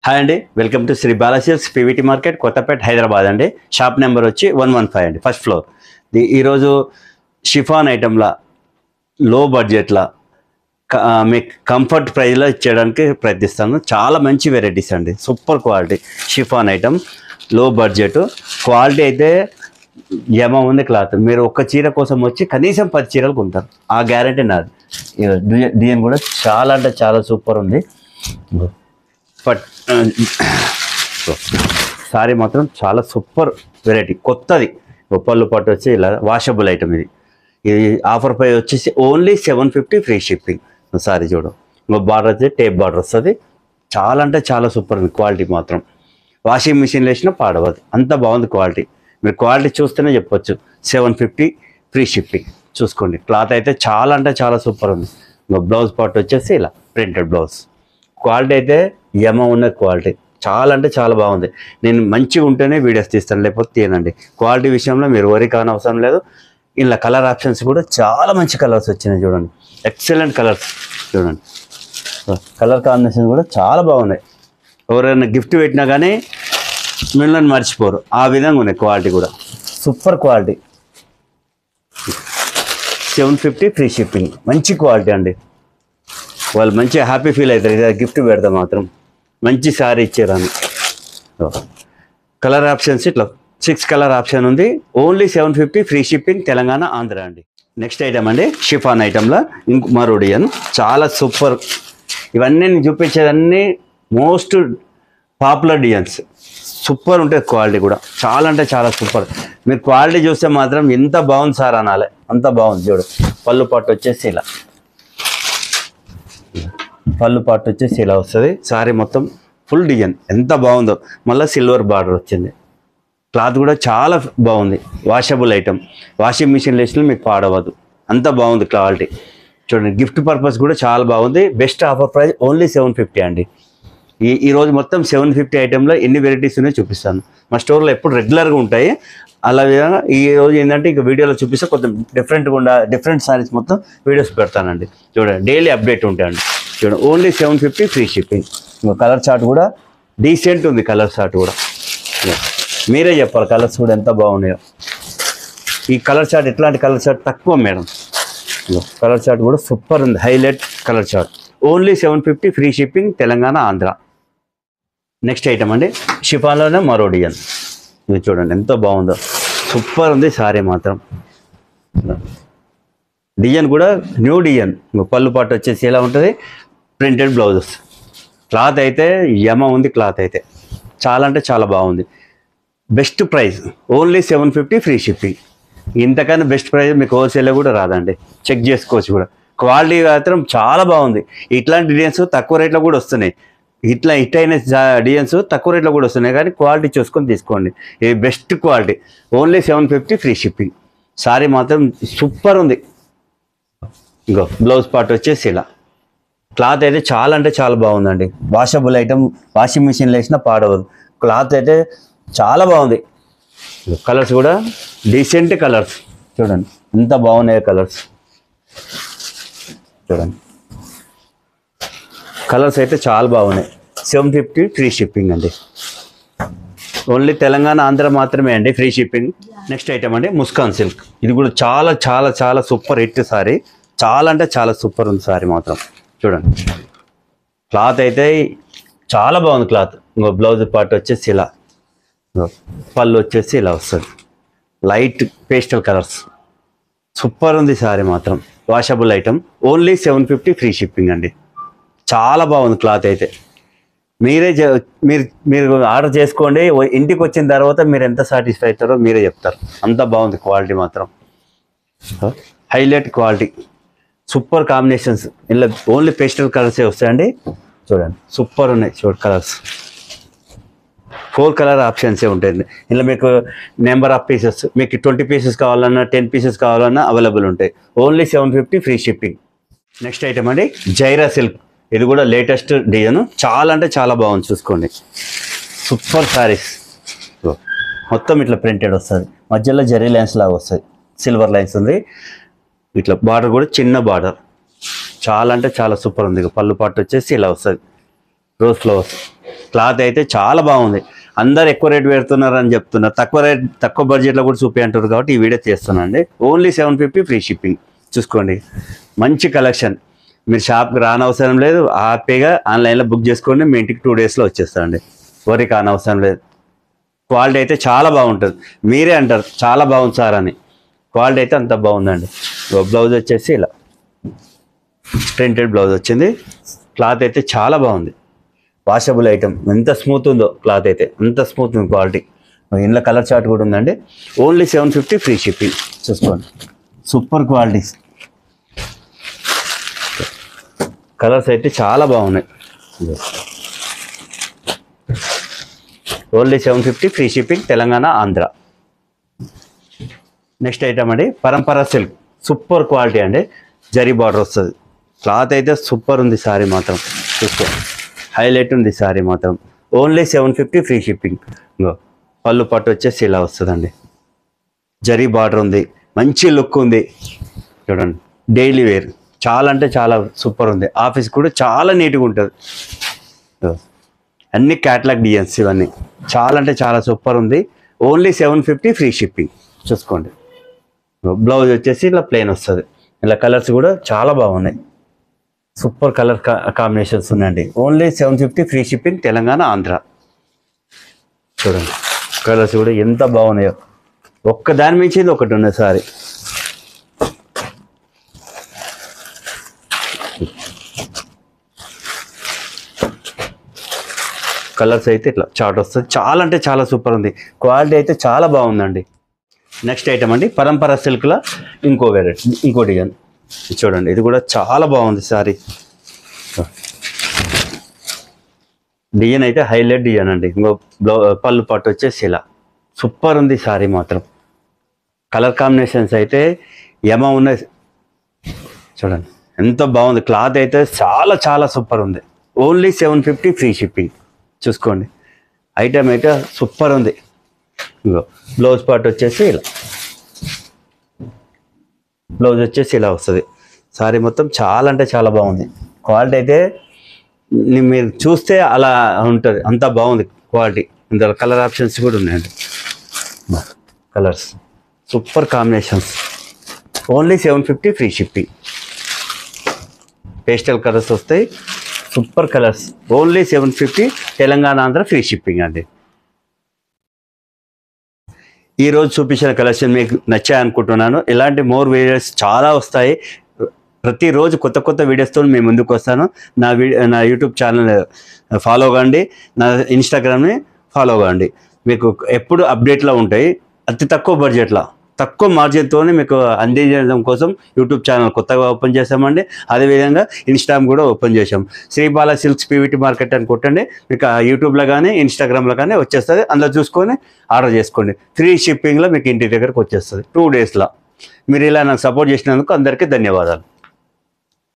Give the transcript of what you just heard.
Hi అండి, welcome to Shri బాలాసిల్స్ PVT market Kothapet Hyderabad అండి. షాప్ నెంబర్ వచ్చి 115 అండి, ఫస్ట్ ఫ్లోర్. ఈరోజు షిఫాన్ ఐటెంలా లో బడ్జెట్లా మీకు కంఫర్ట్ ప్రైస్లో ఇచ్చేయడానికి ప్రయత్నిస్తాను. చాలా మంచి వెరైటీస్ అండి, సూపర్ క్వాలిటీ షిఫాన్ ఐటమ్, లో బడ్జెట్ క్వాలిటీ అయితే ఏమో ఉంది క్లాత్. మీరు ఒక్క చీర కోసం వచ్చి కనీసం 10 చీరలు కొంటారు, ఆ గ్యారంటీ నాది. డిజైన్ కూడా చాలా అంటే చాలా సూపర్ ఉంది. సారీ మాత్రం చాలా సూపర్ వెరైటీ, కొత్తది. పళ్ళు పట్టు వచ్చి ఇలా వాషబుల్ ఐటమ్. ఇది ఆఫర్ ప్రైస్ వచ్చేసి ఓన్లీ 750 ఫ్రీ షిప్పింగ్. సారీ చూడు, బార్డర్ వచ్చి టేప్ బార్డర్ వస్తుంది. చాలా అంటే చాలా సూపర్ ఉంది క్వాలిటీ మాత్రం. వాషింగ్ మిషన్లో వేసినా పాడవద్దు, అంత బాగుంది క్వాలిటీ. మీరు క్వాలిటీ చూస్తేనే చెప్పొచ్చు. 750 ఫ్రీ షిప్పింగ్. చూసుకోండి, క్లాత్ అయితే చాలా అంటే చాలా సూపర్ ఉంది. బ్లౌజ్ పార్ట్ వచ్చేసి ఇలా ప్రింటెడ్ బ్లౌజ్. క్వాలిటీ అయితే ఏమో ఉన్న క్వాలిటీ చాలా అంటే చాలా బాగుంది. నేను మంచిగా ఉంటేనే వీడియోస్ తీస్తాను, లేకపోతే తీయనండి. క్వాలిటీ విషయంలో మీరు వరి కానవసరం లేదు. ఇలా కలర్ ఆప్షన్స్ కూడా చాలా మంచి కలర్స్ వచ్చినాయి చూడండి, ఎక్సలెంట్ కలర్స్ చూడండి. కలర్ కాంబినేషన్ కూడా చాలా బాగున్నాయి. ఎవరైనా గిఫ్ట్ పెట్టినా కానీ మిమ్మల్ని మర్చిపోరు, ఆ విధంగా ఉన్నాయి. క్వాలిటీ కూడా సూపర్ క్వాలిటీ. 750 ఫ్రీ షిప్పింగ్, మంచి క్వాలిటీ అండి. వాళ్ళు మంచిగా హ్యాపీ ఫీల్ అవుతారు. ఇది గిఫ్ట్ పెడతా మాత్రం మంచి శారీ ఇచ్చారని. కలర్ ఆప్షన్స్ ఇట్లా 6 కలర్ ఆప్షన్ ఉంది. Only 750 free shipping, Telangana, Andhra అండి. నెక్స్ట్ ఐటమ్ అండి, షిఫాన్ ఐటెంలో మరో డిజైన్ చాలా సూపర్. ఇవన్నీ నేను చూపించేదన్నీ మోస్ట్ పాపులర్ డిజైన్స్. సూపర్ ఉంటుంది క్వాలిటీ కూడా, చాలా అంటే చాలా సూపర్. మీరు క్వాలిటీ చూస్తే మాత్రం ఎంత బాగుంది సార్ అనాలి, అంత బాగుంది. చూడు, పళ్ళు పట్టు వచ్చేసి ఇలా, పళ్ళు పాటు వచ్చేసి ఇలా వస్తుంది. సారీ మొత్తం ఫుల్ డిజైన్ ఎంత బాగుందో. మళ్ళీ సిల్వర్ బార్డర్ వచ్చింది. క్లాత్ కూడా చాలా బాగుంది. వాషబుల్ ఐటమ్, వాషింగ్ మిషన్ వేసిన మీకు పాడవద్దు, అంత బాగుంది క్వాలిటీ. చూడండి, గిఫ్ట్ పర్పస్ కూడా చాలా బాగుంది. బెస్ట్ ఆఫర్ ప్రైస్ ఓన్లీ 750 అండి. ఈరోజు మొత్తం 750 ఐటెంలో ఎన్ని వెరైటీస్ ఉన్నాయో చూపిస్తాను. మా స్టోర్లో ఎప్పుడు రెగ్యులర్గా ఉంటాయి. అలా విధంగా ఈరోజు ఏంటంటే ఇక వీడియోలో చూపిస్తే కొంచెం డిఫరెంట్గా డిఫరెంట్ సారీస్ మొత్తం వీడియోస్ పెడతానండి. చూడండి, డైలీ అప్డేట్ ఉంటాయండి. చూడండి, only 750 free shipping. Colour chart కూడా డీసెంట్ ఉంది. కలర్ చార్ట్ కూడా మీరే చెప్పాలి, కలర్స్ కూడా ఎంత బాగున్నాయో. ఈ కలర్ చార్ట్ ఎట్లాంటి కలర్ చార్ట్ తక్కువ మేడం. కలర్ చార్ట్ కూడా సూపర్ ఉంది, highlight colour chart. Only 750 free shipping, Telangana, Andhra. Next item అండి, షిఫాన్లోనే మరో డిజైన్. ఇది చూడండి ఎంత బాగుందో, సూపర్ ఉంది సారీ మాత్రం. డిజైన్ కూడా న్యూ డిజైన్. పళ్ళు పాటు వచ్చేసి ఎలా ఉంటుంది, ప్రింటెడ్ బ్లౌజెస్. క్లాత్ అయితే యమ ఉంది. క్లాత్ అయితే చాలా అంటే చాలా బాగుంది. Best price only 750 free shipping. ఇంతకన్నా బెస్ట్ ప్రైస్ మీకు హోల్సేల్లో కూడా రాదండి, చెక్ చేసుకోవచ్చు కూడా. క్వాలిటీ మాత్రం చాలా బాగుంది. ఇట్లాంటి డిజైన్స్ తక్కువ రేట్లో కూడా వస్తున్నాయి. హిట్ అయిన డిజైన్స్ తక్కువ రేట్లో కూడా వస్తున్నాయి, కానీ క్వాలిటీ చూసుకొని తీసుకోండి. ఇది best quality. Only 750 free shipping. Sorry మాత్రం సూపర్ ఉంది. ఇంకో బ్లౌజ్ పార్ట్ వచ్చేసి ఇలా. క్లాత్ అయితే చాలా అంటే చాలా బాగుందండి. వాషబుల్ ఐటమ్, వాషింగ్ మిషన్లో వేసినా పాడవదు. క్లాత్ అయితే చాలా బాగుంది. కలర్స్ కూడా డీసెంట్ కలర్స్. చూడండి ఎంత బాగున్నాయి కలర్స్. చూడండి, కలర్స్ అయితే చాలా బాగున్నాయి. 750 ఫ్రీ షిప్పింగ్ అండి. ఓన్లీ తెలంగాణ, ఆంధ్ర మాత్రమే అండి ఫ్రీ షిప్పింగ్. నెక్స్ట్ ఐటమ్ అండి, ముస్కాన్ సిల్క్. ఇది కూడా చాలా చాలా చాలా సూపర్ హిట్ సారీ. చాలా అంటే చాలా సూపర్ ఉంది సారీ మాత్రం. చూడండి, క్లాత్ అయితే చాలా బాగుంది. క్లాత్ ఇంకో బ్లౌజ్ పార్ట్ వచ్చేసి ఇలా, పళ్ళు వచ్చేసి ఇలా వస్తుంది. లైట్ పేస్టల్ కలర్స్, సూపర్ ఉంది సారీ మాత్రం. Washable item. Only 750 free shipping అండి. చాలా బాగుంది క్లాత్ అయితే. మీరు ఆర్డర్ చేసుకోండి. ఇంటికి వచ్చిన తర్వాత మీరు ఎంత సాటిస్ఫై అవుతారో మీరే చెప్తారు, అంత బాగుంది క్వాలిటీ మాత్రం. Highlight quality, super combinations. ఇలా ఓన్లీ పేస్టల్ కలర్సే వస్తాయండి. చూడండి సూపర్ ఉన్నాయి. చూడండి కలర్స్ 4 కలర్ ఆప్షన్సే ఉంటుంది. ఇలా మీకు నెంబర్ ఆఫ్ పీసెస్, మీకు 20 పీసెస్ కావాలన్నా 10 పీసెస్ కావాలన్నా అవైలబుల్ ఉంటాయి. Only 750 free shipping. Next item అండి, జైరా సిల్క్. ఇది కూడా లేటెస్ట్ డిజైన్, చాలా అంటే చాలా బాగుంది. చూసుకోండి, సూపర్ శారీస్. మొత్తం ఇట్లా ప్రింటెడ్ వస్తుంది, మధ్యలో జరీ లైన్స్ లాగా వస్తుంది, సిల్వర్ లైన్స్ ఉంది. ఇట్లా బార్డర్ కూడా చిన్న బార్డర్, చాలా అంటే చాలా సూపర్ ఉంది. పళ్ళు పాటు వచ్చేసి ఇలా వస్తుంది, రోజ్ ఫ్లవర్స్. క్లాత్ అయితే చాలా బాగుంది. అందరు ఎక్కువ రేట్ పెడుతున్నారు అని చెప్తున్నారు, తక్కువ బడ్జెట్లో కూడా చూపి అంటారు కాబట్టి ఈ వీడియో చేస్తున్నానండి. Only 750 free shipping. చూసుకోండి, మంచి కలెక్షన్. మీరు షాప్కి రానవసరం లేదు, హ్యాపీగా ఆన్లైన్లో బుక్ చేసుకోండి, మీ ఇంటికి 2 డేస్లో వచ్చేస్తారండి. వరి కానవసరం లేదు. క్వాలిటీ అయితే చాలా బాగుంటుంది. మీరే అంటారు చాలా బాగుంది సార్ అని. క్వాలిటీ అయితే అంత బాగుందండి. బ్లౌజ్ వచ్చేసి ఇలా ప్రింటెడ్ బ్లౌజ్ వచ్చింది. క్లాత్ అయితే చాలా బాగుంది. Washable item. ఎంత స్మూత్ ఉందో క్లాత్ అయితే, అంత స్మూత్ ఉంది క్వాలిటీ. ఇంట్లో కలర్ చార్ట్ కూడా ఉందండి. Only 750 free shipping. చూసుకోండి, సూపర్ క్వాలిటీస్. కలర్స్ అయితే చాలా బాగున్నాయి. Only 750 free shipping, Telangana, Andhra. Next item అండి, పరంపర సిల్క్. సూపర్ క్వాలిటీ అండి, జరీ బార్డర్ వస్తుంది. క్లాత్ అయితే సూపర్ ఉంది. సారీ మాత్రం చూసుకో, హైలైట్ ఉంది సారీ మాత్రం. Only 750 free shipping. పళ్ళు పట్టు వచ్చేసి ఇలా వస్తుందండి. జరీ బార్డర్ ఉంది, మంచి లుక్ ఉంది. చూడండి, డైలీ వేర్ చాలా అంటే చాలా సూపర్ ఉంది. ఆఫీస్ కూడా చాలా నీట్గా ఉంటుంది. అన్ని క్యాటలాగ్ డిజైన్స్ ఇవన్నీ చాలా అంటే చాలా సూపర్ ఉంది. Only 750 free shipping. చూసుకోండి, బ్లౌజ్ వచ్చేసి ఇలా ప్లెయిన్ వస్తుంది. ఇలా కలర్స్ కూడా చాలా బాగున్నాయి. సూపర్ కలర్ కాంబినేషన్స్ ఉన్నాయండి. Only 750 free shipping, Telangana, Andhra. చూడండి, కలర్స్ కూడా ఎంత బాగున్నాయో. ఒక్క దాని మించింది ఒకటి ఉన్నది సారీ. కలర్స్ అయితే ఇట్లా చార్ట్ వస్తుంది. చాలా అంటే చాలా సూపర్ ఉంది. క్వాలిటీ అయితే చాలా బాగుందండి. నెక్స్ట్ ఐటమ్ అండి, పరంపర సిల్క్లో ఇంకో వెరైటీ, ఇంకో డిజైన్. చూడండి, ఇది కూడా చాలా బాగుంది సారీ. డిజైన్ అయితే హైలైట్ డిజైన్ అండి. ఇంకో పళ్ళు పట్టు వచ్చేసి ఇలా సూపర్ ఉంది సారీ మాత్రం. కలర్ కాంబినేషన్స్ అయితే ఉన్నాయి. చూడండి ఎంత బాగుంది. క్లాత్ అయితే చాలా చాలా సూపర్ ఉంది. Only 750 free shipping. చూసుకోండి, ఐటమ్ అయితే సూపర్ ఉంది. ఇంకో బ్లౌజ్ పార్ట్ వచ్చేసి ఇలా, బ్లౌజ్ వచ్చేసి ఇలా వస్తుంది. సారీ మొత్తం చాలా అంటే చాలా బాగుంది. క్వాలిటీ అయితే మీరు చూస్తే అలా ఉంటుంది, అంత బాగుంది క్వాలిటీ. ఇందులో కలర్ ఆప్షన్స్ కూడా ఉన్నాయండి. Colours super combinations. Only 750 free shipping. Pastel colours వస్తాయి, super colours. Only 750, Telangana, Andhra free shipping అండి. ఈరోజు చూపించిన కలెక్షన్ మీకు నచ్చాయనుకుంటున్నాను. ఇలాంటి మోర్ వీడియోస్ చాలా వస్తాయి. ప్రతిరోజు కొత్త కొత్త వీడియోస్తో మేము ముందుకు వస్తాను. నా యూట్యూబ్ ఛానల్ ఫాలో కాండి, నా ఇన్స్టాగ్రామ్ని ఫాలో కాండి. మీకు ఎప్పుడు అప్డేట్లో ఉంటాయి. అతి తక్కువ బడ్జెట్లో, తక్కువ మార్జిన్తో మీకు అందించడం కోసం యూట్యూబ్ ఛానల్ కొత్తగా ఓపెన్ చేసామండి. అదేవిధంగా ఇన్స్టాగ్రామ్ కూడా ఓపెన్ చేసాం. శ్రీబాల సిల్క్స్ పీవీటీ మార్కెట్ అని కొట్టండి, మీకు యూట్యూబ్లో కానీ ఇన్స్టాగ్రామ్లో కానీ వచ్చేస్తుంది. అందులో చూసుకొని ఆర్డర్ చేసుకోండి. ఫ్రీ షిప్పింగ్లో మీకు ఇంటి దగ్గరకు వచ్చేస్తుంది 2 డేస్లో. మీరు ఇలా నాకు సపోర్ట్ చేసినందుకు అందరికీ ధన్యవాదాలు.